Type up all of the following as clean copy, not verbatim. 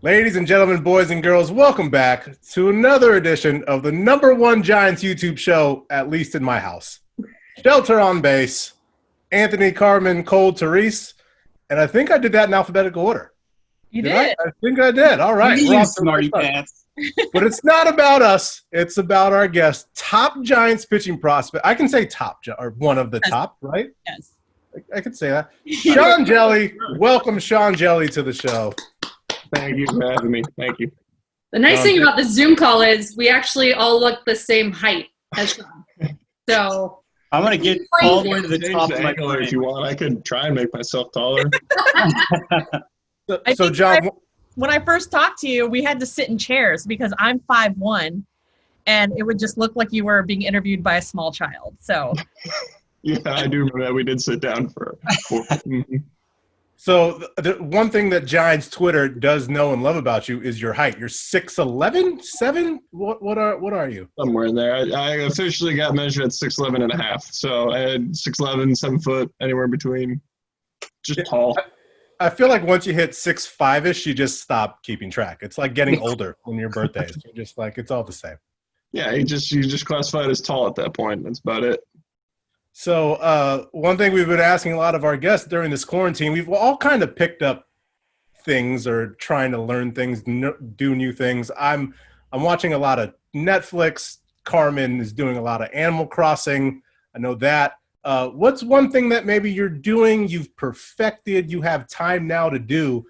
Ladies and gentlemen, boys and girls, welcome back to another edition of the #1 Giants YouTube show, at least in my house. Shelter on base, Anthony, Carmen, Cole, Therese, and I think I did that in alphabetical order. You did? I think I did. All right. You smarty pants. But it's not about us. It's about our guest, top Giants pitching prospect. I can say top, or one of the top, right? Yes. I could say that. Sean Hjelle. Welcome, Sean Hjelle, to the show. Thank you for having me. Thank you. The nice thing about the Zoom call is we actually all look the same height as Sean. So I'm going to get all the way to the top of my angle if you want. I could try and make myself taller. So John, when I first talked to you, we had to sit in chairs because I'm 5'1", and it would just look like you were being interviewed by a small child. So Yeah, I do remember that. We did sit down for So the one thing that Giants Twitter does know and love about you is your height. You're 6'11", 7? What are you? somewhere in there. I officially got measured at 6'11" and a half. So I had 6'11", 7 foot, anywhere in between. Just tall. I feel like once you hit 6'5"-ish, you just stop keeping track. It's like getting older when your birthdays. You're just like, it's all the same. Yeah, you just classified as tall at that point. That's about it. So one thing we've been asking a lot of our guests during this quarantine, we've all kind of picked up things or trying to learn things, do new things. I'm watching a lot of Netflix. Carmen is doing a lot of Animal Crossing. I know that. What's one thing that maybe you're doing, you've perfected, you have time now to do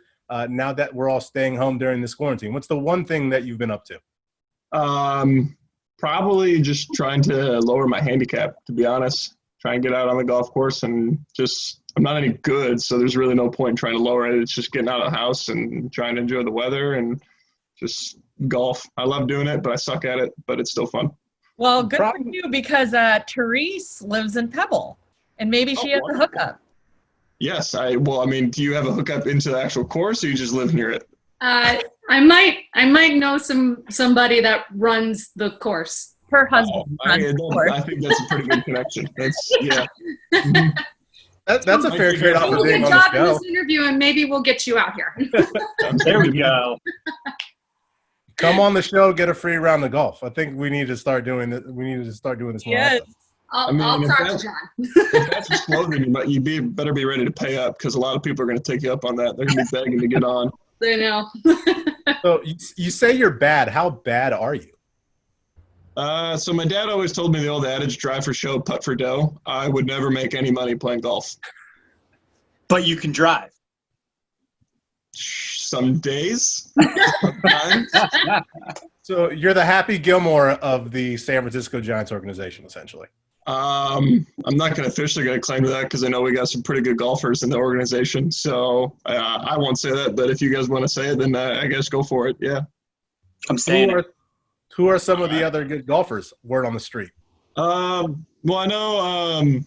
now that we're all staying home during this quarantine? What's the one thing that you've been up to? Probably just trying to lower my handicap, to be honest. Try and get out on the golf course and just – I'm not any good, so there's really no point in trying to lower it. It's just getting out of the house and trying to enjoy the weather and just golf. I love doing it, but I suck at it, but it's still fun. well, good for you because Therese lives in Pebble, and maybe she has a hookup. Yes. Do you have a hookup into the actual course or you just live near it? I might know somebody that runs the course. Her husband runs the course. I think that's a pretty good connection. Yeah. That's a fair trade-off We'll for being get on Tock the in show. this interview, and maybe we'll get you out here. There we go. Come on the show, get a free round of golf. I think we need to start doing this. We need to start doing this more Yes. often. I'll if talk to that's- John. If that's a slogan, better be ready to pay up because a lot of people are going to take you up on that. They're going to be begging to get on. I know. So you say you're bad. How bad are you? So my dad always told me the old adage, drive for show, putt for dough. I would never make any money playing golf. But you can drive. Some days. Sometimes. So you're the Happy Gilmore of the San Francisco Giants organization, essentially. I'm not going to officially claim to that because I know we got some pretty good golfers in the organization. So I won't say that, but if you guys want to say it, then I guess go for it. Yeah. I'm saying it. Who are some of the other good golfers? Word on the street. Well, I know,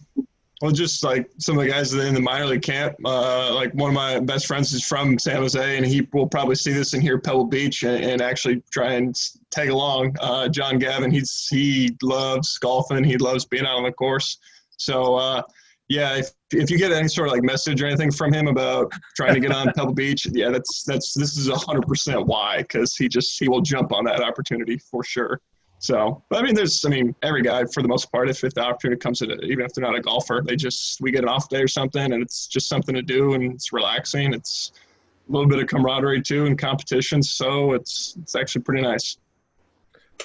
just like some of the guys in the minor league camp, like one of my best friends is from San Jose, and he will probably see this in here, Pebble Beach, and actually try and tag along. John Gavin, he loves golfing. He loves being out on the course. So, yeah, if you get any sort of like message or anything from him about trying to get on Pebble Beach, yeah, this is 100% why, because he will jump on that opportunity for sure. So, but every guy for the most part, if the opportunity comes to it, even if they're not a golfer, we get an off day or something, and it's just something to do, and it's relaxing. It's a little bit of camaraderie too and competition, so it's actually pretty nice.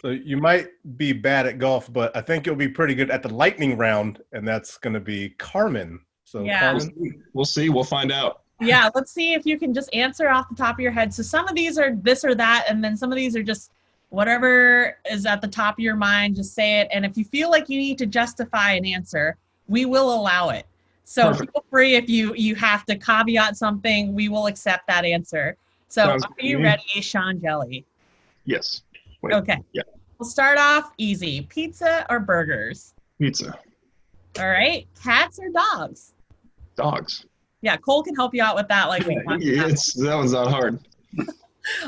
So you might be bad at golf, but I think you'll be pretty good at the lightning round, and that's going to be Carmen. So Yeah. Carmen, We'll see. We'll find out. Yeah, let's see if you can just answer off the top of your head. So some of these are this or that, and then some of these are just whatever is at the top of your mind, just say it. And if you feel like you need to justify an answer, we will allow it. So Perfect. feel free if you have to caveat something, we will accept that answer. So Sounds are good to you me. ready, Sean Hjelle? Yes. Wait. Okay. Yeah. We'll start off easy. Pizza or burgers? Pizza. All right. Cats or dogs? Dogs. Yeah, Cole can help you out with that. Like we talked about. That one's not hard.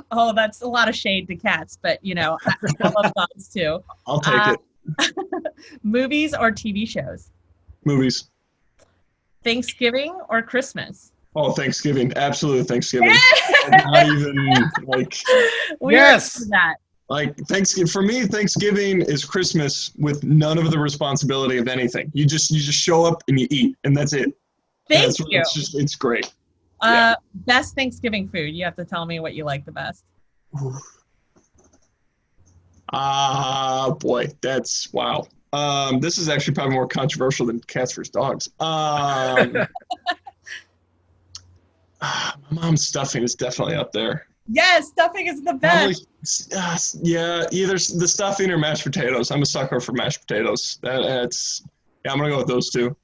Oh, that's a lot of shade to cats, but I love dogs too. I'll take it. Movies or TV shows? Movies. Thanksgiving or Christmas? Oh, Thanksgiving. Absolutely Thanksgiving. Not even like Yes. That. like Thanksgiving for me, Thanksgiving is Christmas with none of the responsibility of anything. You just show up and you eat, and that's it. Thank you. It's great. Yeah. Best Thanksgiving food. You have to tell me what you like the best. Boy, that's wow. This is actually probably more controversial than cats versus dogs. My mom's stuffing is definitely up there. Yes, stuffing is the best. Probably, yeah, either the stuffing or mashed potatoes. I'm a sucker for mashed potatoes. I'm gonna go with those two.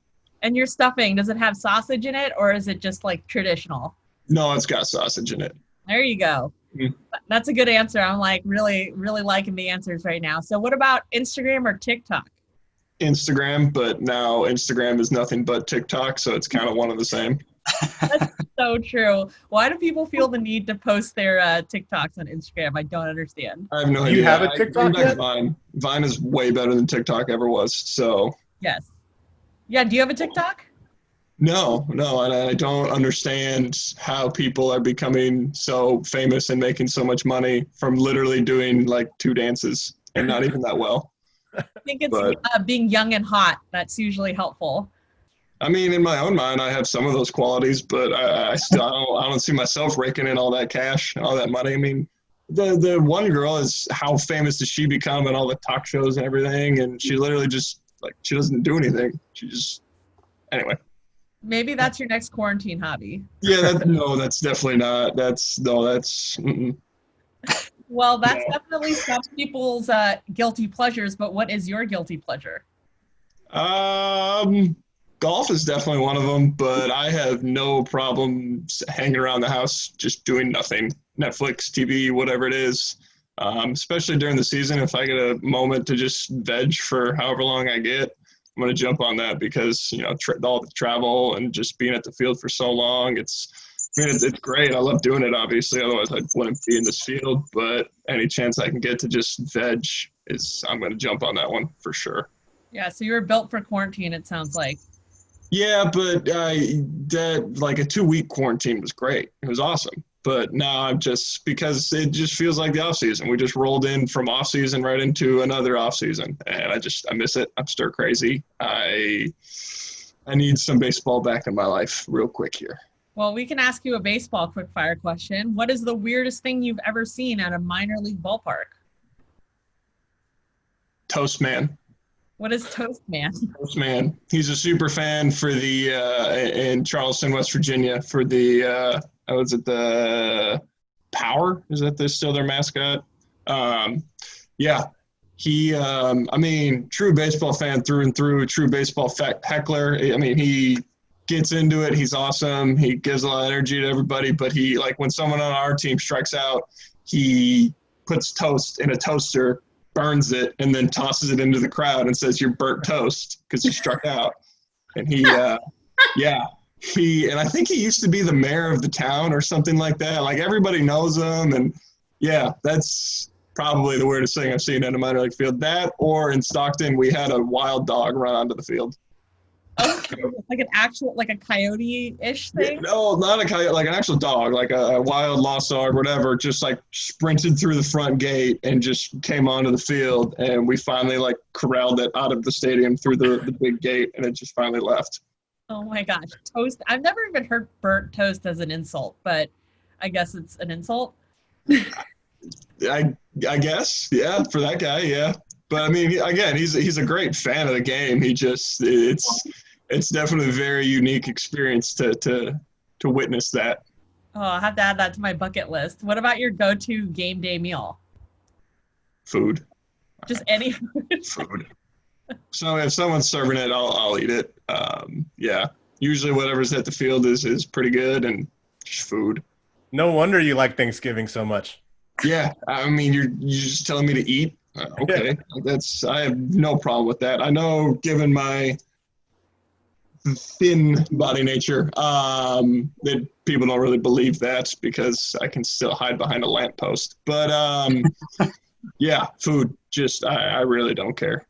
And your stuffing, does it have sausage in it, or is it just like traditional? No, it's got sausage in it. There you go. Mm-hmm. That's a good answer. I'm like really, really liking the answers right now. So what about Instagram or TikTok? Instagram, but now Instagram is nothing but TikTok, so it's kind of one of the same. That's so true. Why do people feel the need to post their TikToks on Instagram? I don't understand. I have no idea. Do you have a TikTok yet? Vine. Vine is way better than TikTok ever was. So Yes. Yeah. Do you have a TikTok? no, and I don't understand how people are becoming so famous and making so much money from literally doing like 2 dances and not even that well. I think it's being young and hot. That's usually helpful. I mean, in my own mind, I have some of those qualities, but I don't see myself raking in all that cash and all that money. I mean, the one girl is how famous does she become in all the talk shows and everything, and she literally just like she doesn't do anything. She just anyway. Maybe that's your next quarantine hobby. Yeah, that's definitely not. Mm-mm. Well, that's definitely some people's guilty pleasures. But what is your guilty pleasure? Golf is definitely one of them, but I have no problem hanging around the house just doing nothing. Netflix, TV, whatever it is. Especially during the season, if I get a moment to just veg for however long I get, I'm going to jump on that because, all the travel and just being at the field for so long, it's great. I love doing it, obviously. Otherwise, I wouldn't be in this field. But any chance I can get to just veg I'm going to jump on that one for sure. Yeah, so you were built for quarantine, it sounds like. Yeah, but that like a 2-week quarantine was great. It was awesome. But now I'm just because it just feels like the off season. We just rolled in from off season right into another off season, and I miss it. I'm stir crazy. I need some baseball back in my life real quick here. Well, we can ask you a baseball quickfire question. What is the weirdest thing you've ever seen at a minor league ballpark? Toast Man. What is Toast Man? Toast Man. He's a super fan for the in Charleston, West Virginia, for the was it the Power? Is that still their mascot? Yeah. He, true baseball fan through and through, true baseball heckler. I mean, he gets into it. He's awesome. He gives a lot of energy to everybody, but he, like, when someone on our team strikes out, he puts toast in a toaster, burns it, and then tosses it into the crowd and says, "You're burnt toast," because you struck out. And he, and I think he used to be the mayor of the town or something like that. Like, everybody knows him. And yeah, that's probably the weirdest thing I've seen at a minor league field. That, or in Stockton, we had a wild dog run onto the field. Okay, like an actual, like a coyote-ish thing? No, not a coyote, like an actual dog, like a wild lost dog, whatever, just like sprinted through the front gate and just came onto the field. And we finally like corralled it out of the stadium through the big gate, and it just finally left. Oh my gosh, toast. I've never even heard burnt toast as an insult, but I guess it's an insult. I guess, yeah, for that guy, yeah. But I mean, again, he's a great fan of the game. He just it's definitely a very unique experience to witness that. Oh, I'll have to add that to my bucket list. What about your go-to game day meal? Food. Just any food. So if someone's serving it, I'll eat it. Yeah, usually whatever's at the field is pretty good, and just food. No wonder you like Thanksgiving so much. Yeah, I mean, you're just telling me to eat. Okay, I have no problem with that. I know, given my thin body nature, that people don't really believe that because I can still hide behind a lamppost. But yeah, food. Just I really don't care.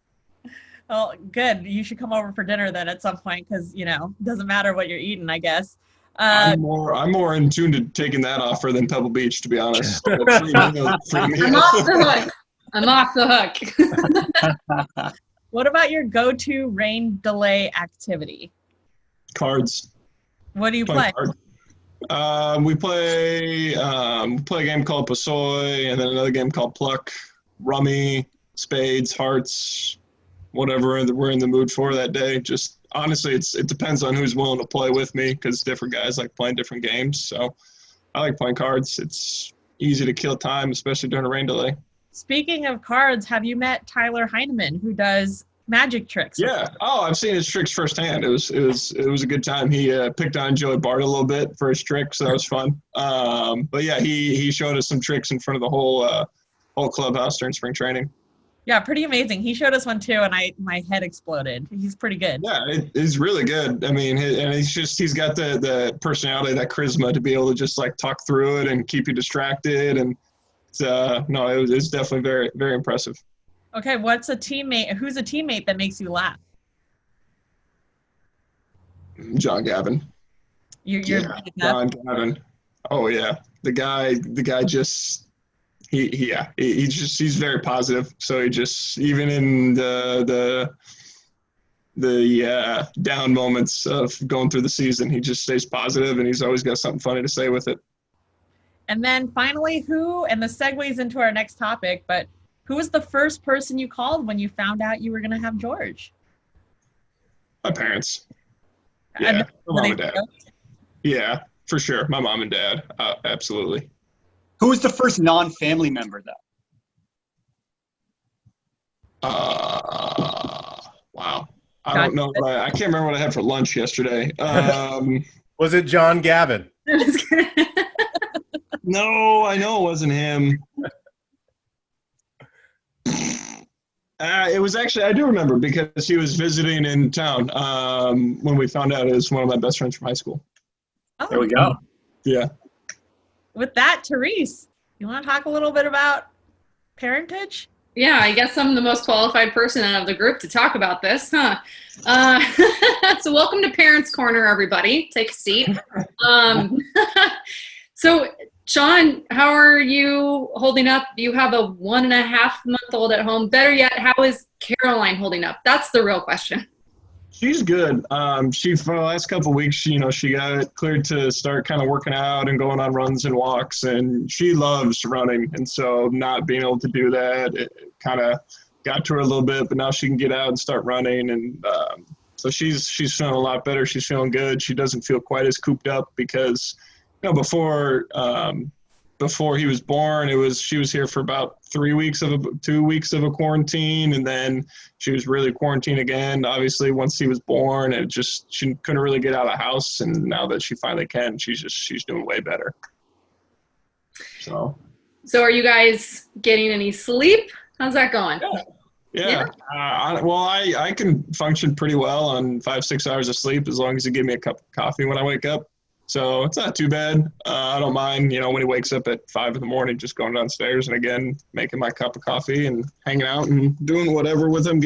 Well, good. You should come over for dinner then at some point because, it doesn't matter what you're eating, I guess. I'm more in tune to taking that offer than Pebble Beach, to be honest. Free meal. I'm off the hook. I'm off the hook. What about your go-to rain delay activity? Cards. What do you play? We play a game called Pasoy, and then another game called Pluck, Rummy, Spades, Hearts, whatever we're in the mood for that day. Just honestly, it depends on who's willing to play with me, because different guys like playing different games. So I like playing cards. It's easy to kill time, especially during a rain delay. Speaking of cards, have you met Tyler Heineman, who does magic tricks? Yeah. Oh, I've seen his tricks firsthand. It was a good time. He picked on Joey Bart a little bit for his trick, so that was fun. But yeah, he showed us some tricks in front of the whole clubhouse during spring training. Yeah, pretty amazing. He showed us one too, and my head exploded. He's pretty good. Yeah, he's really good. I mean, he's got the personality, that charisma to be able to just like talk through it and keep you distracted. And it's definitely very, very impressive. Okay, who's a teammate that makes you laugh? John Gavin. John Gavin. Oh yeah, the guy just he's very positive. So he just, even in the down moments of going through the season, he just stays positive, and he's always got something funny to say with it. And then finally, and this segues into our next topic, but who was the first person you called when you found out you were going to have George? My parents. Yeah, my mom and dad. Yeah, for sure. My mom and dad. Absolutely. Who was the first non-family member, though? Wow. I don't know. I can't remember what I had for lunch yesterday. Was it John Gavin? No, I know it wasn't him. It was actually, I do remember, because he was visiting in town when we found out. It was one of my best friends from high school. Oh. There we go. Yeah. With that, Therese, you want to talk a little bit about parentage? Yeah, I guess I'm the most qualified person out of the group to talk about this, huh? So welcome to Parents Corner, everybody. Take a seat. So, Sean, how are you holding up? You have a 1.5-month-old at home. Better yet, how is Caroline holding up? That's the real question. She's good. She, for the last couple of weeks, she got cleared to start kind of working out and going on runs and walks, and she loves running. And so not being able to do that, it kind of got to her a little bit, but now she can get out and start running. And so she's feeling a lot better. She's feeling good. She doesn't feel quite as cooped up, because before he was born, she was here for about 2 weeks of a quarantine, and then she was really quarantined again, obviously, once he was born, and she couldn't really get out of the house. And now that she finally can, she's doing way better. So are you guys getting any sleep? How's that going? Yeah. I can function pretty well on 5-6 hours of sleep, as long as you give me a cup of coffee when I wake up. So it's not too bad. I don't mind, when he wakes up at 5 a.m, just going downstairs and again, making my cup of coffee and hanging out and doing whatever with him,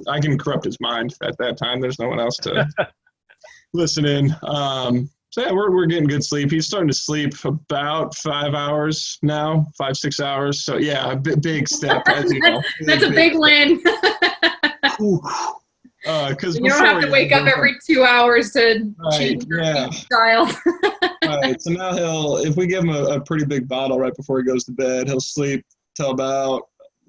I can corrupt his mind at that time. There's no one else to listen in. So yeah, we're getting good sleep. He's starting to sleep about 5 hours now, 5-6 hours. So yeah, a big step, as you know. That's a big win. Because you don't have to wake up every 2 hours to change your style. Right. So now if we give him a pretty big bottle right before he goes to bed, he'll sleep till about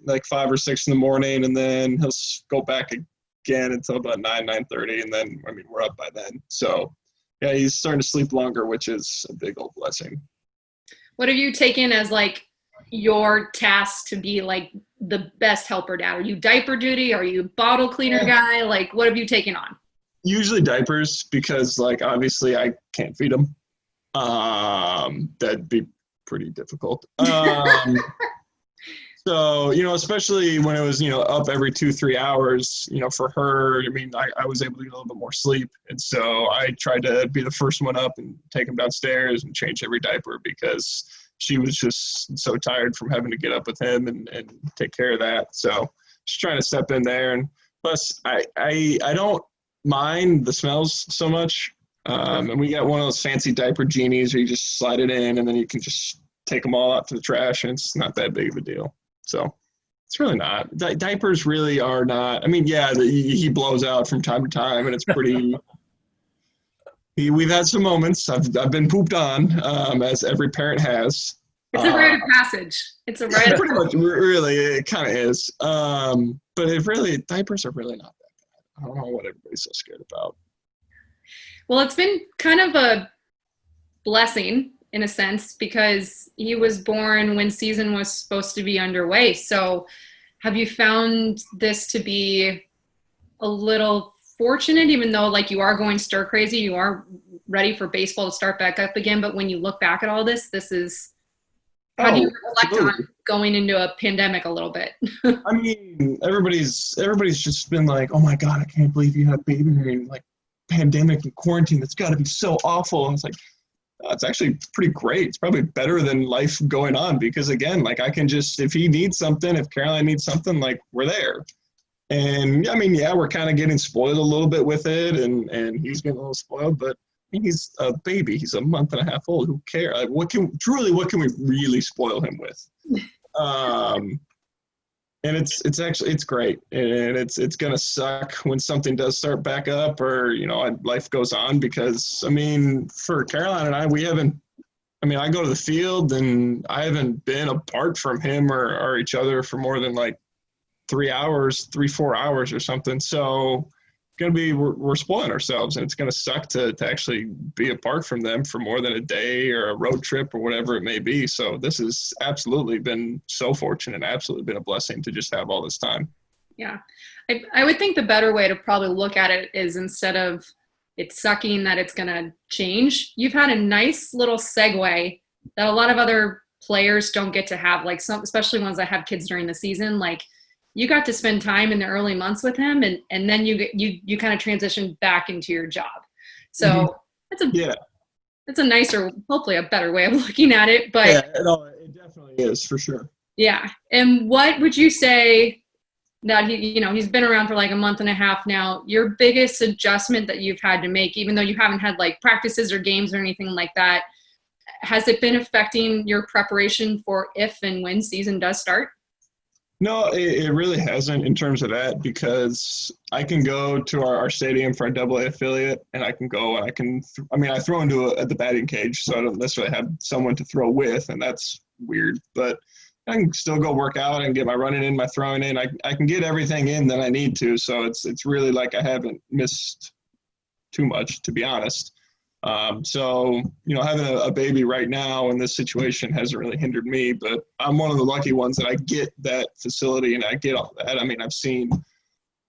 like 5 or 6 in the morning, and then he'll go back again until about 9:30, and then we're up by then. So yeah, he's starting to sleep longer, which is a big old blessing. What have you taken as like your task to be like the best helper dad? Are you diaper duty? Are you bottle cleaner guy? Like, what have you taken on? Usually diapers, because like obviously I can't feed them. That'd be pretty difficult. So, especially when it was, up every 2-3 hours, for her, I was able to get a little bit more sleep. And so I tried to be the first one up and take him downstairs and change every diaper, because she was just so tired from having to get up with him and take care of that. So just trying to step in there. And plus I don't mind the smells so much. And we got one of those fancy diaper genies where you just slide it in and then you can just take them all out to the trash, and it's not that big of a deal. So it's really not. Diapers really are not. I mean, yeah, he blows out from time to time, and it's pretty. We've had some moments. I've been pooped on, as every parent has. It's a rite of passage. It's a rite of pretty much, really, it kind of is. But diapers are really not that bad. I don't know what everybody's so scared about. Well, it's been kind of a blessing in a sense because he was born when season was supposed to be underway. So have you found this to be a little fortunate, even though like you are going stir crazy, you are ready for baseball to start back up again, but when you look back at all this is how do you reflect on going into a pandemic a little bit? I mean, everybody's just been like, oh my God, I can't believe you had a baby during like pandemic and quarantine. That's got to be so awful. And it's like, it's actually pretty great. It's probably better than life going on because again, like I can just, if he needs something, if Caroline needs something, like we're there. And I mean, yeah, we're kind of getting spoiled a little bit with it and he's getting a little spoiled, but I mean, he's a baby. He's a month and a half old. Who cares? Like, what can we really spoil him with? And it's great. And it's going to suck when something does start back up or, life goes on because, I mean, for Caroline and I, I go to the field and I haven't been apart from him or each other for more than like 4 hours or something. So we're spoiling ourselves and it's going to suck to actually be apart from them for more than a day or a road trip or whatever it may be. So this has absolutely been so fortunate and absolutely been a blessing to just have all this time. Yeah. I would think the better way to probably look at it is instead of it's sucking that it's going to change, you've had a nice little segue that a lot of other players don't get to have, like especially ones that have kids during the season, like you got to spend time in the early months with him and then you kind of transition back into your job. So it's a nicer, hopefully a better way of looking at it, but yeah, it definitely is for sure. Yeah. And what would you say that he's been around for like a month and a half now, your biggest adjustment that you've had to make, even though you haven't had like practices or games or anything like that, has it been affecting your preparation for if and when season does start? No, it really hasn't in terms of that because I can go to our stadium for a AA affiliate and I can go and I throw into the batting cage, so I don't necessarily have someone to throw with, and that's weird. But I can still go work out and get my running in, my throwing in. I can get everything in that I need to, so it's really like I haven't missed too much, to be honest. So, having a baby right now in this situation hasn't really hindered me, but I'm one of the lucky ones that I get that facility and I get all that. I mean, I've seen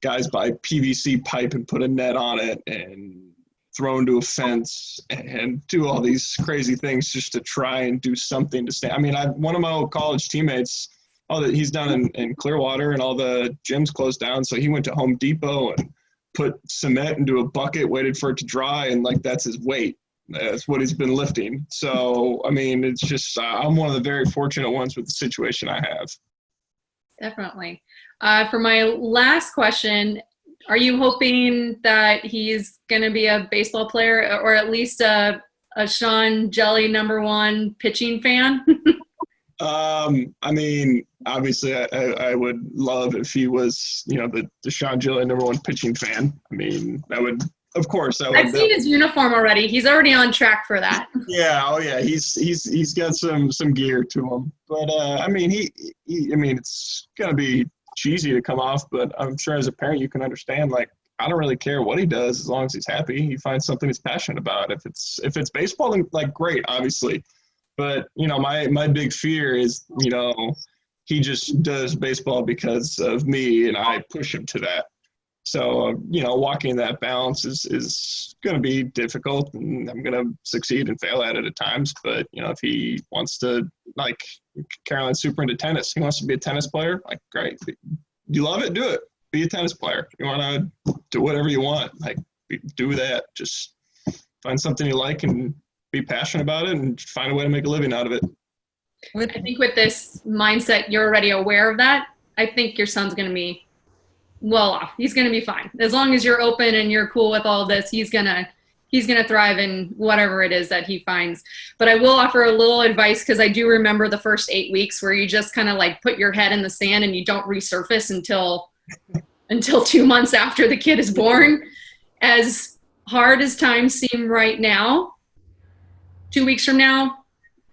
guys buy PVC pipe and put a net on it and throw into a fence and do all these crazy things just to try and do something to stay. I mean, one of my old college teammates, he's down in Clearwater and all the gyms closed down. So he went to Home Depot and put cement into a bucket, waited for it to dry, and like that's his weight. That's what he's been lifting. So, I mean, it's just I'm one of the very fortunate ones with the situation I have. Definitely. For my last question, are you hoping that he's going to be a baseball player or at least a Sean Hjelle #1 pitching fan? I mean, obviously, I would love if he was, the Sean Hjelle #1 pitching fan. I mean, that would, of course. I've seen his uniform already. He's already on track for that. Yeah. Oh, yeah. He's got some gear to him. But I mean, it's gonna be cheesy to come off, but I'm sure as a parent you can understand. Like, I don't really care what he does as long as he's happy. He finds something he's passionate about. If it's baseball, then like great, obviously. But, my big fear is, he just does baseball because of me and I push him to that. So, walking that balance is going to be difficult and I'm going to succeed and fail at it at times. But, if he wants to, like Caroline's super into tennis, he wants to be a tennis player, like great. You love it, do it. Be a tennis player. You want to do whatever you want, like do that. Just find something you like and be passionate about it and find a way to make a living out of it. I think with this mindset, you're already aware of that. I think your son's going to be well off. He's going to be fine. As long as you're open and you're cool with all this, he's going to he's going to thrive in whatever it is that he finds. But I will offer a little advice, because I do remember the first 8 weeks where you just kind of like put your head in the sand and you don't resurface until 2 months after the kid is born. As hard as times seem right now, 2 weeks from now,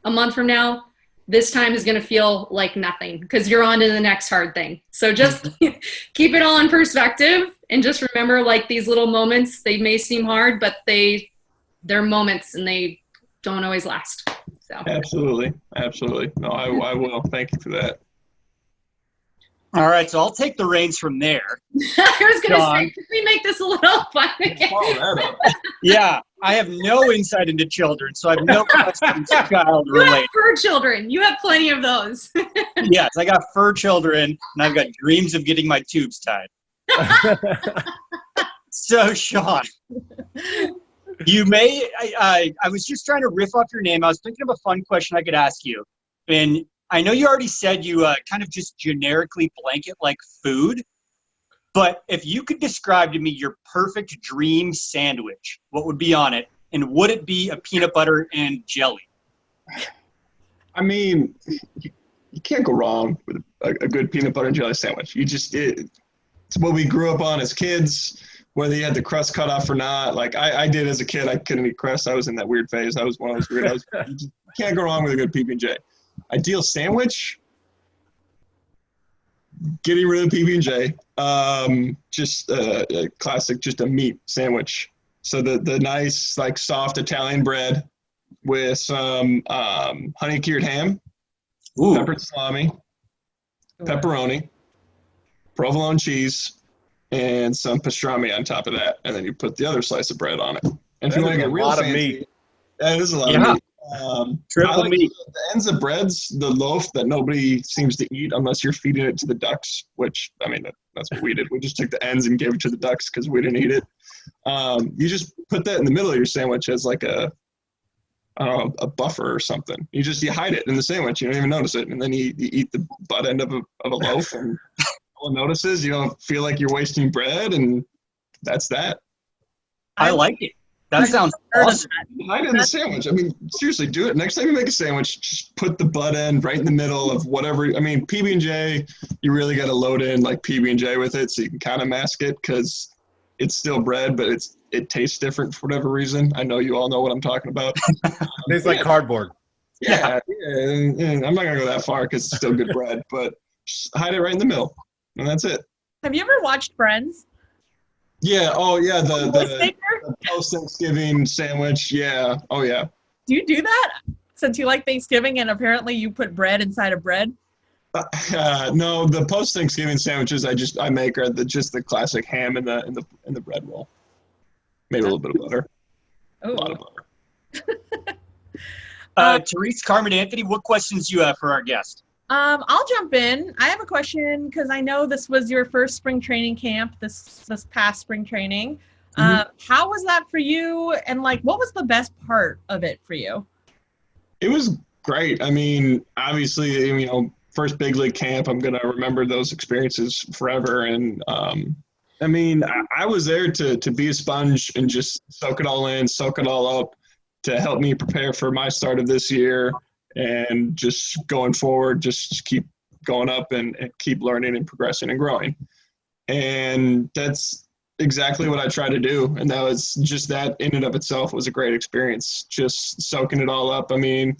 a month from now, this time is going to feel like nothing, because you're on to the next hard thing. So just keep it all in perspective, and just remember, like, these little moments, they may seem hard, but they're moments and they don't always last. So Absolutely. No, I will. Thank you for that. All right, so I'll take the reins from there. I was going to John. say, can we make this a little fun again? Follow that up. Yeah, I have no insight into children, so I have no questions child You have related. fur children. You have plenty of those. Yes, I got fur children, and I've got dreams of getting my tubes tied. So, Sean, you may, I was just trying to riff off your name. I was thinking of a fun question I could ask you. And I know you already said you kind of just generically blanket like food, but if you could describe to me your perfect dream sandwich, what would be on it? And would it be a peanut butter and jelly? I mean, you can't go wrong with a good peanut butter and jelly sandwich. It's what we grew up on as kids, whether you had the crust cut off or not. Like I did as a kid. I couldn't eat crust. I was in that weird phase. I was one of those weird. You just can't go wrong with a good PB&J. Ideal sandwich, getting rid of the PB&J. Just a classic, just a meat sandwich. So the nice, like, soft Italian bread with some honey cured ham, Ooh. peppered salami, pepperoni, provolone cheese, and some pastrami on top of that. And then you put the other slice of bread on it. And if you want to get real fancy, meat. that is a lot Yeah. of meat. Triple I like meat. the ends of breads, the loaf that nobody seems to eat unless you're feeding it to the ducks, which, I mean, that's what we did. We just took the ends and gave it to the ducks because we didn't eat it. You just put that in the middle of your sandwich as like a buffer or something. You hide it in the sandwich. You don't even notice it. And then you eat the butt end of a loaf, and no one notices. You don't feel like you're wasting bread, and that's that. I like it. That sounds awesome. Hide it in the sandwich. I mean, seriously, do it. Next time you make a sandwich, just put the butt end right in the middle of whatever. I mean, PB&J, you really got to load in like PB&J with it so you can kind of mask it, because it's still bread, but it tastes different for whatever reason. I know you all know what I'm talking about. Tastes like cardboard. Yeah, and I'm not going to go that far because it's still good bread, but just hide it right in the middle, and that's it. Have you ever watched Friends? Yeah, oh yeah, the Maker? post-Thanksgiving sandwich, yeah, oh yeah. Do you do that? Since you like Thanksgiving and apparently you put bread inside of bread? No, the post-Thanksgiving sandwiches I make are just the classic ham in the bread roll. Maybe a little bit of butter. Oh. A lot of butter. Therese, Carmen, Anthony, what questions do you have for our guest? I'll jump in. I have a question because I know this was your first spring training camp, this past spring training. How was that for you? And like, what was the best part of it for you? It was great. I mean, obviously, you know, first big league camp, I'm going to remember those experiences forever. And I mean, I was there to be a sponge and just soak it all in, soak it all up, to help me prepare for my start of this year. And just going forward, just keep going up and keep learning and progressing and growing. And that's exactly what I try to do. And that was just, that in and of itself was a great experience, just soaking it all up. I mean,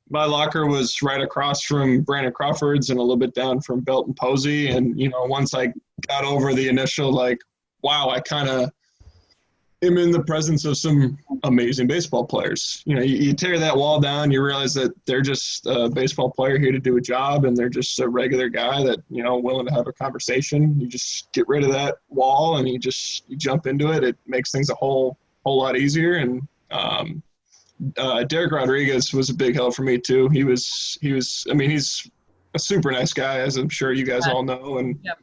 my locker was right across from Brandon Crawford's and a little bit down from Belton Posey. And, you know, once I got over the initial, like, wow, I kind of am in the presence of some amazing baseball players. You know, you tear that wall down, you realize that they're just a baseball player here to do a job, and they're just a regular guy that, you know, willing to have a conversation. You just get rid of that wall and you jump into it. It makes things a whole lot easier. And Derek Rodriguez was a big help for me too. He was, I mean, he's a super nice guy, as I'm sure you guys all know. And Yep.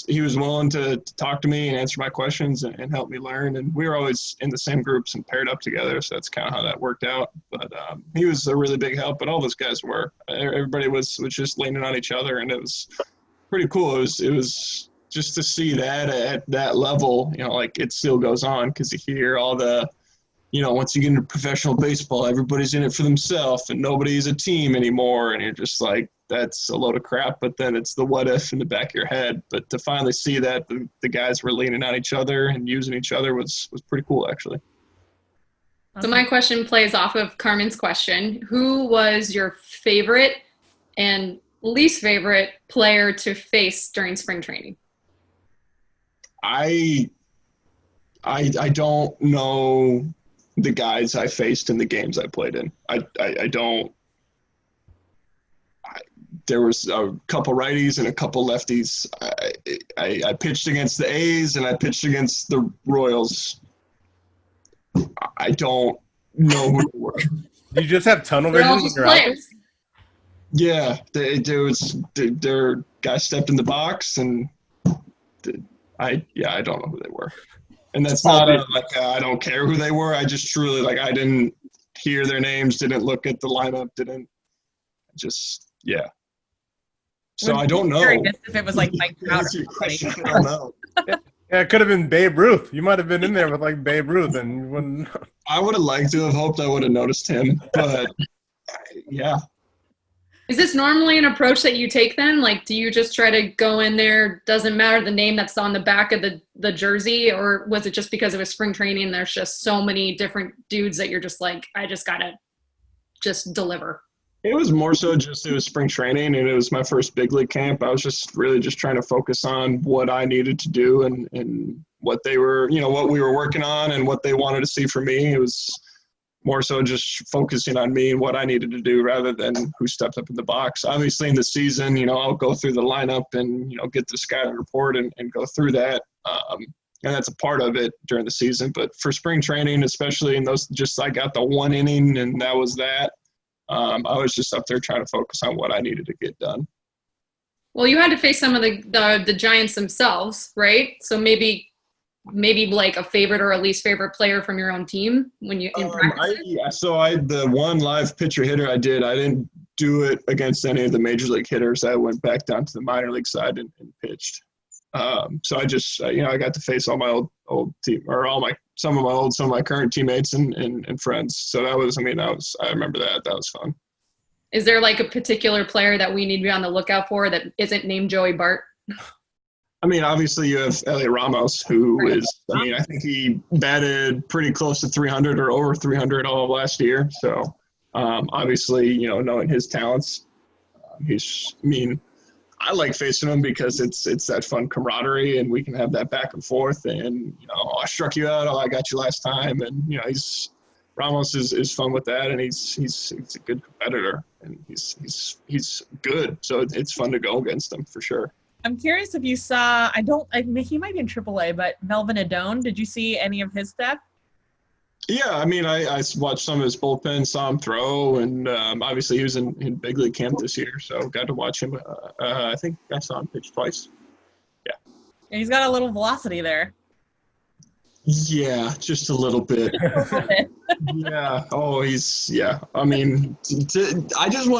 he was willing to talk to me and answer my questions and help me learn. And we were always in the same groups and paired up together. So that's kind of how that worked out. But he was a really big help, but all those guys were. Everybody was just leaning on each other, and it was pretty cool. It was just to see that at that level, you know, like, it still goes on, because you hear all the once you get into professional baseball, everybody's in it for themselves and nobody's a team anymore. And you're just like, that's a load of crap. But then it's the what if in the back of your head. But to finally see that the guys were leaning on each other and using each other was pretty cool, actually. So my question plays off of Carmen's question. Who was your favorite and least favorite player to face during spring training? I don't know the guys I faced in the games I played in. I don't. There was a couple righties and a couple lefties. I pitched against the A's and I pitched against the Royals. I don't know who they were. Do you just have tunnel They're vision all when just you're out there? players. Yeah, their guy stepped in the box and I don't know who they were. And that's not I don't care who they were. I just truly, I didn't hear their names, didn't look at the lineup, yeah. So I don't know. Curious if it was like Mike Trout or somebody. I don't know. Yeah, it could have been Babe Ruth. You might have been in there with Babe Ruth, and you wouldn't. I would have liked to have hoped I would have noticed him, but yeah. Is this normally an approach that you take then? Do you just try to go in there, doesn't matter the name that's on the back of the jersey, or was it just because it was spring training and there's just so many different dudes that you're just like, I just got to just deliver? It was more so just it was spring training and it was my first big league camp. I was just really just trying to focus on what I needed to do and what they were, what we were working on and what they wanted to see from me. It was more so just focusing on me and what I needed to do rather than who stepped up in the box. Obviously in the season, I'll go through the lineup and, get the scouting report and go through that. And that's a part of it during the season. But for spring training, especially in those, I got the one inning and that was that. I was just up there trying to focus on what I needed to get done. Well, you had to face some of the Giants themselves, right? So maybe a favorite or a least favorite player from your own team when you in practice? So the one live pitcher hitter I didn't do it against any of the major league hitters. I went back down to the minor league side and pitched. So I just I got to face all my old team or some of my current teammates and friends. So that was I remember that was fun. Is there a particular player that we need to be on the lookout for that isn't named Joey Bart? Obviously you have Elliot Ramos, who is, I think he batted pretty close to 300 or over 300 all of last year. So, obviously, knowing his talents, I like facing him because it's that fun camaraderie and we can have that back and forth and, I struck you out. I got you last time. And, Ramos is fun with that. And he's a good competitor and he's good. So it's fun to go against him for sure. I'm curious if you saw, he might be in AAA, but Melvin Adone, did you see any of his stuff? Yeah, I watched some of his bullpen, saw him throw, and obviously he was in big league camp this year, so got to watch him. I think I saw him pitch twice. Yeah. He's got a little velocity there. Yeah, just a little bit. Yeah. Oh, I just want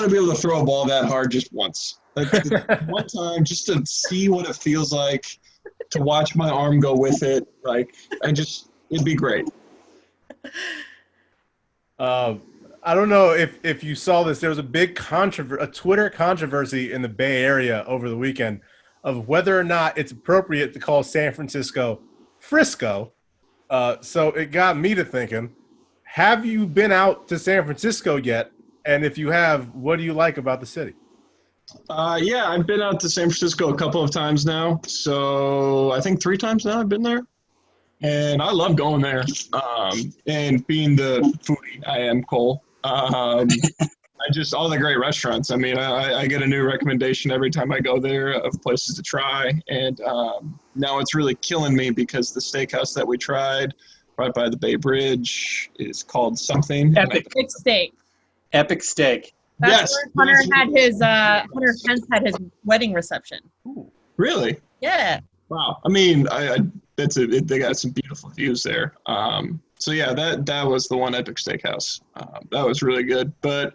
to be able to throw a ball that hard just once. One time, just to see what it feels like, to watch my arm go with it. It'd be great. I don't know if you saw this. There was a big a Twitter controversy in the Bay Area over the weekend of whether or not it's appropriate to call San Francisco Frisco. So it got me to thinking, have you been out to San Francisco yet? And if you have, what do you like about the city? Yeah, I've been out to San Francisco a couple of times now. So I think 3 times now I've been there. And I love going there. And being the foodie I am, Cole. All the great restaurants. I get a new recommendation every time I go there of places to try. And now it's really killing me because the steakhouse that we tried right by the Bay Bridge is called something. Epic Steak. Epic Steak. That's where Hunter Pence had his wedding reception. Ooh, really? Yeah. Wow. They got some beautiful views there. So yeah, that was the one Epic Steakhouse. That was really good. But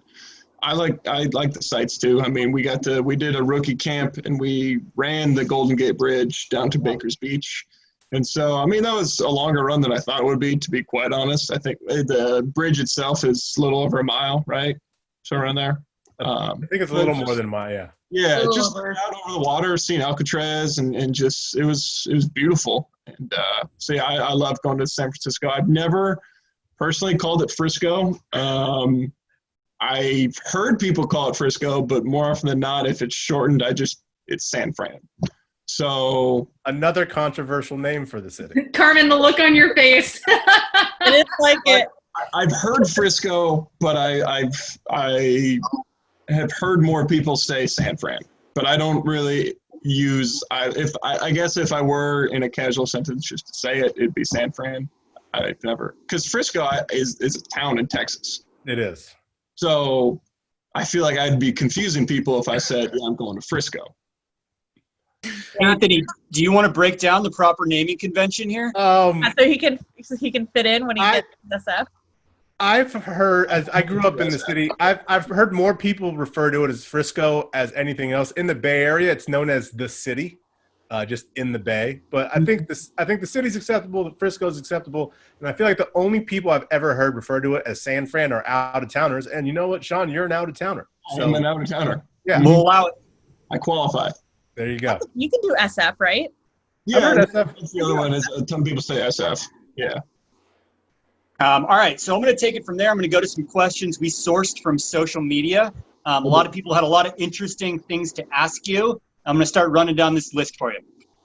I like the sites too. We did a rookie camp and we ran the Golden Gate Bridge down to Baker's Beach. And so, I mean, that was a longer run than I thought it would be, to be quite honest. I think the bridge itself is a little over a mile, right? So around there. I think it's a little more than my, yeah. Yeah, Little just over. out over the water, seeing Alcatraz, and just it was beautiful. And so yeah, I love going to San Francisco. I've never personally called it Frisco. I've heard people call it Frisco, but more often than not, if it's shortened, it's San Fran. So Another controversial name for the city. Carmen, the look on your face. It is like it. I've heard Frisco, but I have heard more people say San Fran, but I don't really use. I guess if I were in a casual sentence just to say it, it'd be San Fran. I've never, because Frisco is a town in Texas. It is. So I feel like I'd be confusing people if I said, yeah, I'm going to Frisco. Anthony, do you want to break down the proper naming convention here? So he can fit in when he gets this up. I've heard, as I grew up in the city, I've heard more people refer to it as Frisco as anything else. In the Bay Area, it's known as the city, just in the Bay. But I think the city's acceptable, the Frisco's acceptable, and I feel like the only people I've ever heard refer to it as San Fran are out-of-towners. And you know what, Sean, you're an out-of-towner. So, I'm an out-of-towner. Yeah, We'll allow it. I qualify. there you go. You can do SF, right? Yeah, I've heard SF. that's the other one. Is some people say SF. Yeah. All right, so I'm going to take it from there. I'm going to go to some questions we sourced from social media. A lot of people had a lot of interesting things to ask you. I'm going to start running down this list for you.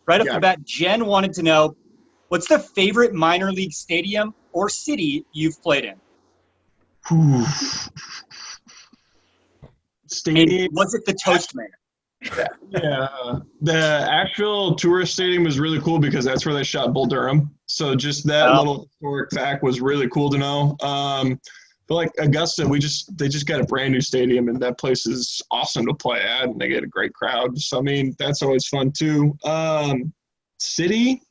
Right off the bat, Jen wanted to know, what's the favorite minor league stadium or city you've played in? Stadium. And was it the Toast Man? Yeah, the actual tourist stadium was really cool because that's where they shot Bull Durham. So just that little historic fact was really cool to know. But like Augusta, they just got a brand new stadium, and that place is awesome to play at, and they get a great crowd. So I mean, that's always fun too. City,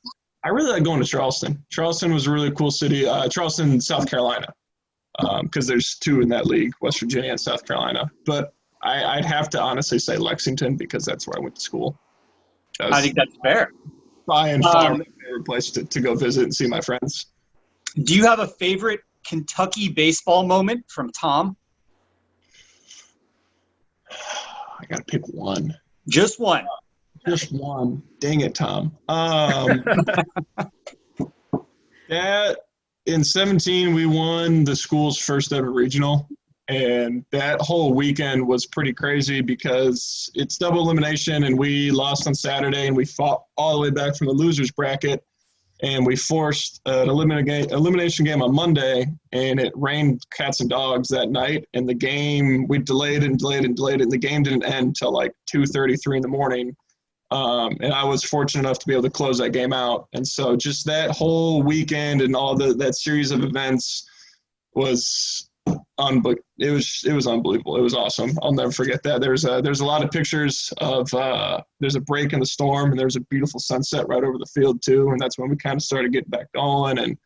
I really like going to Charleston. Charleston was a really cool city. Charleston, South Carolina, because there's two in that league, West Virginia and South Carolina. But I'd have to honestly say Lexington because that's where I went to school. I think that's fair. By and far my favorite place to go visit and see my friends. Do you have a favorite Kentucky baseball moment from Tom? I got to pick one. Just one. Just one. Dang it, Tom. That in 2017 we won the school's first ever regional. And that whole weekend was pretty crazy because it's double elimination, and we lost on Saturday, and we fought all the way back from the losers bracket, and we forced an elimination game on Monday, and it rained cats and dogs that night, and the game, we delayed and the game didn't end until like 2:33 in the morning. And I was fortunate enough to be able to close that game out. And so just that whole weekend and all that series of events was it was unbelievable. It was awesome. I'll never forget that. There's a lot of pictures of there's a break in the storm, and there's a beautiful sunset right over the field too, and that's when we kind of started getting back going. And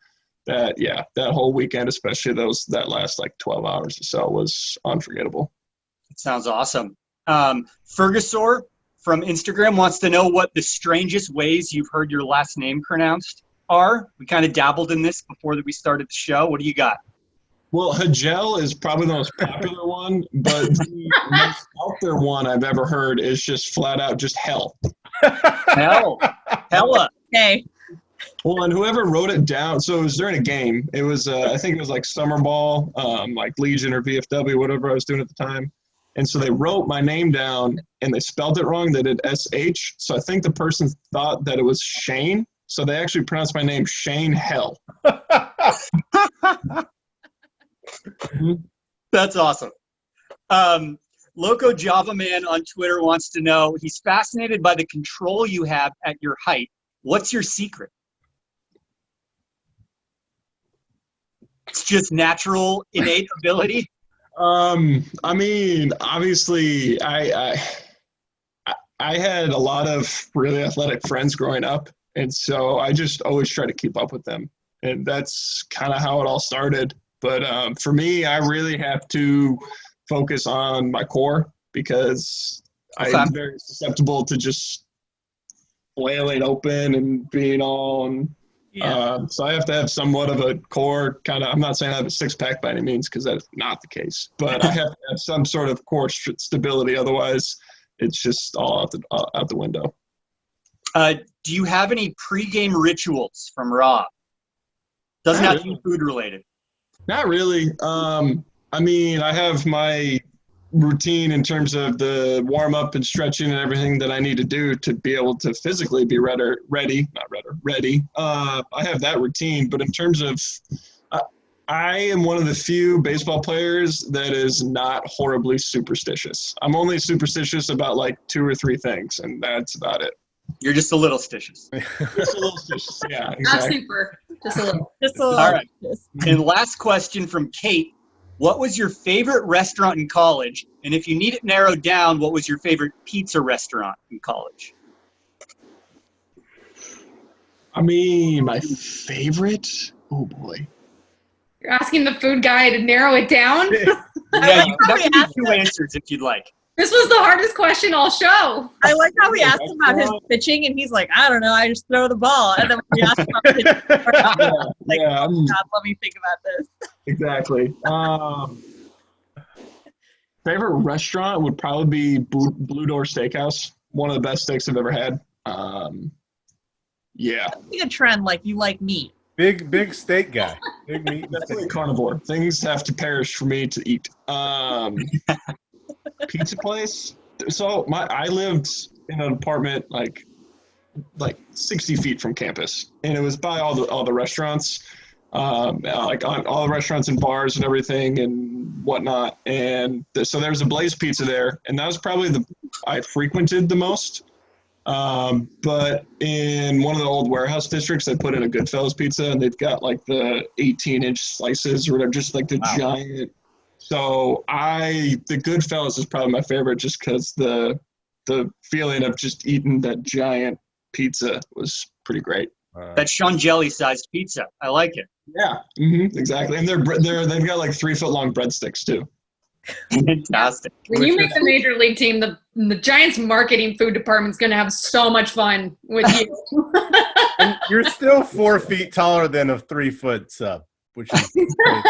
that whole weekend, especially that last like 12 hours or so, was unforgettable. It sounds awesome. Fergusaur from Instagram wants to know what the strangest ways you've heard your last name pronounced are. We kind of dabbled in this before that we started the show. What do you got? Well, Hjelle is probably the most popular one, but the most out there one I've ever heard is just flat out just hell. Hella. Okay. Well, and whoever wrote it down, so it was during a game. It was, I think it was like summer ball, like Legion or VFW, whatever I was doing at the time. And so they wrote my name down, and they spelled it wrong. They did SH. So I think the person thought that it was Shane. So they actually pronounced my name Shane Hell. That's awesome. Loco Java Man on Twitter wants to know, he's fascinated by the control you have at your height. What's your secret? It's just natural, innate ability. I mean, obviously, I had a lot of really athletic friends growing up, and so I just always try to keep up with them, and that's kind of how it all started. But for me, I really have to focus on my core because I'm very susceptible to just flailing open and being all. And, so I have to have somewhat of a core kind of. I'm not saying I have a six-pack by any means because that's not the case. But I have to have some sort of core stability. Otherwise, it's just all out the window. Do you have any pregame rituals from Raw? Doesn't have to be food related. Not really. I mean, I have my routine in terms of the warm up and stretching and everything that I need to do to be able to physically be ready. I have that routine, but in terms of, I am one of the few baseball players that is not horribly superstitious. I'm only superstitious about like 2 or 3 things, and that's about it. You're just a little stitious. Just a little stitious, yeah, Not exactly. super. Just a little. Just a little. All right. And last question from Kate. What was your favorite restaurant in college? And if you need it narrowed down, what was your favorite pizza restaurant in college? I mean, my favorite? Oh, boy. You're asking the food guy to narrow it down? Yeah, that could be 2 answers if you'd like. This was the hardest question all show. I like how we asked him about his pitching, and he's like, I don't know, I just throw the ball. And then when we asked him about pitching, like, Yeah, God, let me think about this. exactly. Favorite restaurant would probably be Blue Door Steakhouse. One of the best steaks I've ever had. Yeah. That'd be a trend, like you like meat. Big steak guy. Big meat. Definitely carnivore. Things have to perish for me to eat. Pizza place. So I lived in an apartment like 60 feet from campus, and it was by all the restaurants, like on all the restaurants and bars and everything and whatnot. And so there was a Blaze Pizza there, and that was probably I frequented the most. But in one of the old warehouse districts, they put in a Goodfellas Pizza, and they've got like the 18-inch slices or whatever, just like the giant. So the Goodfellas is probably my favorite, just because the feeling of just eating that giant pizza was pretty great. That Sean Jelly sized pizza. I like it. Yeah, exactly. And they've got like 3-foot-long breadsticks too. Fantastic. When you make the major league team, the Giants marketing food department's going to have so much fun with you. And you're still 4 feet taller than a 3-foot sub, which is great.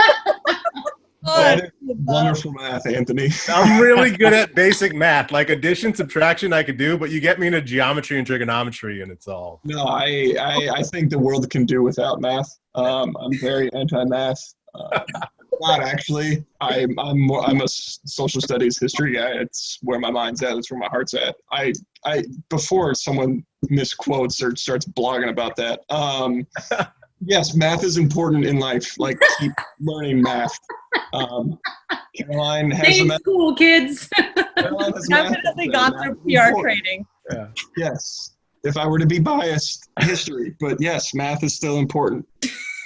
That is wonderful math, Anthony. I'm really good at basic math, like addition, subtraction I could do, but you get me into geometry and trigonometry and it's all. No, I think the world can do without math. I'm very anti-math. Not actually. I'm a social studies history guy. It's where my mind's at. It's where my heart's at. Before someone misquotes or starts blogging about that. Yes, math is important in life. Like, keep learning math. Caroline has Stay in school, kids. Definitely got through PR training. Yeah. Yes. If I were to be biased, history. But yes, math is still important.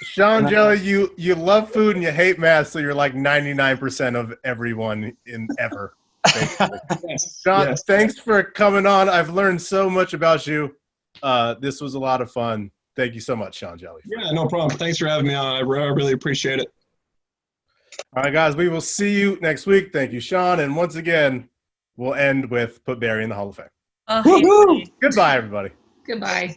Sean Jelly, you love food and you hate math, so you're like 99% of everyone in ever. Yes. Sean, Yes. thanks for coming on. I've learned so much about you. This was a lot of fun. Thank you so much, Sean Jelly. Yeah, no problem. Thanks for having me on. I really appreciate it. All right, guys, we will see you next week. Thank you, Sean. And once again, we'll end with Put Barry in the Hall of Fame. Hey, Goodbye, everybody. Goodbye.